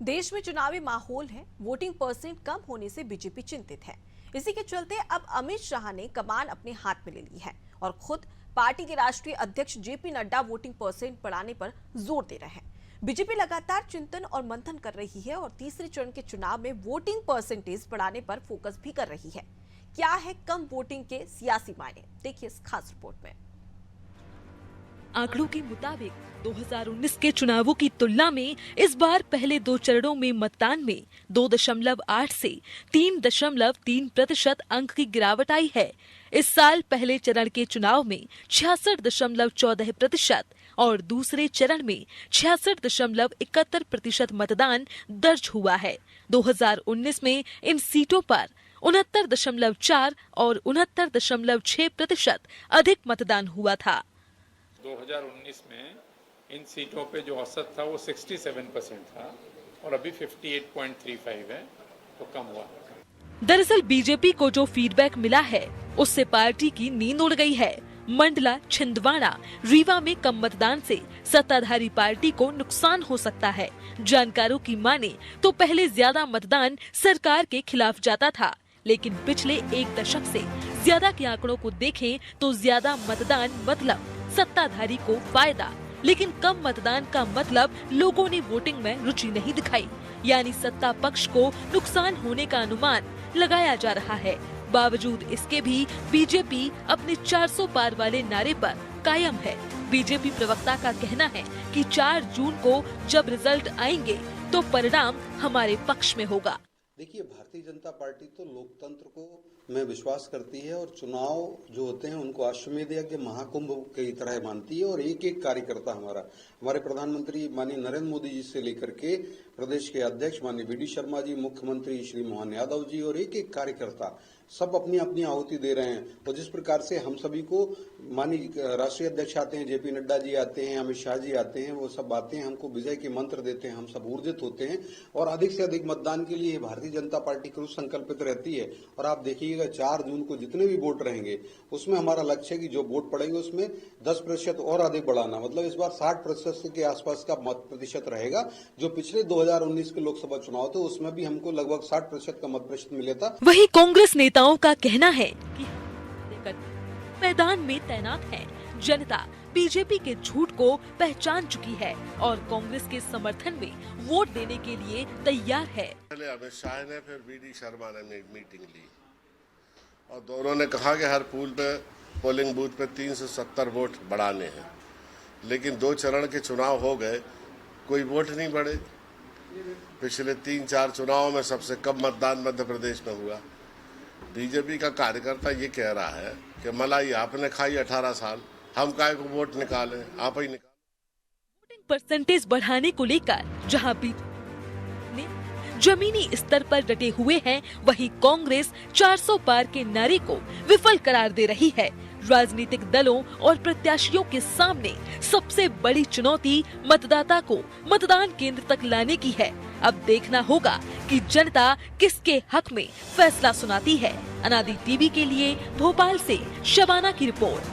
देश में चुनावी माहौल है, वोटिंग परसेंट कम होने से बीजेपी चिंतित है। इसी के चलते अब अमित शाह ने कमान अपने हाथ में ले ली है और खुद पार्टी के राष्ट्रीय अध्यक्ष जेपी नड्डा वोटिंग परसेंट बढ़ाने पर जोर दे रहे हैं। बीजेपी लगातार चिंतन और मंथन कर रही है और तीसरे चरण के चुनाव में वोटिंग परसेंटेज बढ़ाने पर फोकस भी कर रही है। क्या है कम वोटिंग के सियासी मायने, देखिए इस खास रिपोर्ट में। आंकड़ों के मुताबिक 2019 के चुनावों की तुलना में इस बार पहले 2 चरणों में मतदान में 2.8 से 3.3% अंक की गिरावट आई है। इस साल पहले चरण के चुनाव में 66.14% और दूसरे चरण में 66.71% मतदान दर्ज हुआ है। 2019 में इन सीटों पर 69.4 और 69.6% अधिक मतदान हुआ था। 2019 में इन सीटों पे जो औसत था वो 67% था और अभी 58.35 है, तो कम हुआ। दरअसल बीजेपी को जो फीडबैक मिला है उससे पार्टी की नींद उड़ गई है। मंडला, छिंदवाड़ा, रीवा में कम मतदान से सत्ताधारी पार्टी को नुकसान हो सकता है। जानकारों की माने तो पहले ज्यादा मतदान सरकार के खिलाफ जाता था, लेकिन पिछले 1 दशक से ज्यादा के आंकड़ों को देखें तो ज्यादा मतदान मतलब सत्ताधारी को फायदा, लेकिन कम मतदान का मतलब लोगों ने वोटिंग में रुचि नहीं दिखाई, यानी सत्ता पक्ष को नुकसान होने का अनुमान लगाया जा रहा है। बावजूद इसके भी बीजेपी अपने 400 पार वाले नारे पर कायम है। बीजेपी प्रवक्ता का कहना है कि 4 जून को जब रिजल्ट आएंगे तो परिणाम हमारे पक्ष में होगा। देखिए, भारतीय जनता पार्टी तो लोकतंत्र को में विश्वास करती है और चुनाव जो होते हैं उनको अश्वमेध यज्ञ के महाकुंभ की तरह मानती है और एक एक कार्यकर्ता हमारे प्रधानमंत्री माननीय नरेंद्र मोदी जी से लेकर के प्रदेश के अध्यक्ष माननीय वी डी शर्मा जी, मुख्यमंत्री श्री मोहन यादव जी और एक एक कार्यकर्ता सब अपनी अपनी आहुति दे रहे हैं। और जिस प्रकार से हम सभी को माननीय राष्ट्रीय अध्यक्ष आते हैं, जेपी नड्डा जी आते हैं, अमित शाह जी आते हैं, वो सब आते हैं, हमको विजय के मंत्र देते हैं, हम सब ऊर्जित होते हैं और अधिक से अधिक मतदान के लिए भारतीय जनता पार्टी कृत संकल्पित रहती है। और आप देखिएगा 4 जून को जितने भी वोट रहेंगे उसमें हमारा लक्ष्य है कि जो वोट पड़ेंगे उसमें 10% और अधिक बढ़ाना, मतलब इस बार 60% के आसपास का मत प्रतिशत रहेगा। जो पिछले 2019 के लोकसभा चुनाव थे उसमें भी हमको लगभग 60% का मत प्रतिशत मिला था। वहीं कांग्रेस नेताओं का कहना है कि मैदान में तैनात है। जनता बीजेपी के झूठ को पहचान चुकी है और कांग्रेस के समर्थन में वोट देने के लिए तैयार है। पहले अमित शाह ने, फिर वी डी शर्मा ने मीटिंग ली और दोनों ने कहा कि हर पोलिंग बूथ पे 370 वोट बढ़ाने हैं, लेकिन 2 चरण के चुनाव हो गए, कोई वोट नहीं बढ़े। पिछले 3-4 चुनावों में सबसे कम मतदान मध्य प्रदेश में हुआ। बीजेपी का कार्यकर्ता ये कह रहा है कि मलाई आपने खाई 18 साल, हम काहे को वोट निकालें, आप ही निकालें। वोटिंग परसेंटेज बढ़ाने को लेकर जहां बीजेपी जमीनी स्तर पर डटे हुए हैं, वहीं कांग्रेस 400 पार के नारे को विफल करार दे रही है। राजनीतिक दलों और प्रत्याशियों के सामने सबसे बड़ी चुनौती मतदाता को मतदान केंद्र तक लाने की है। अब देखना होगा कि जनता किसके हक में फैसला सुनाती है। अनादि टीवी के लिए भोपाल से शबाना की रिपोर्ट।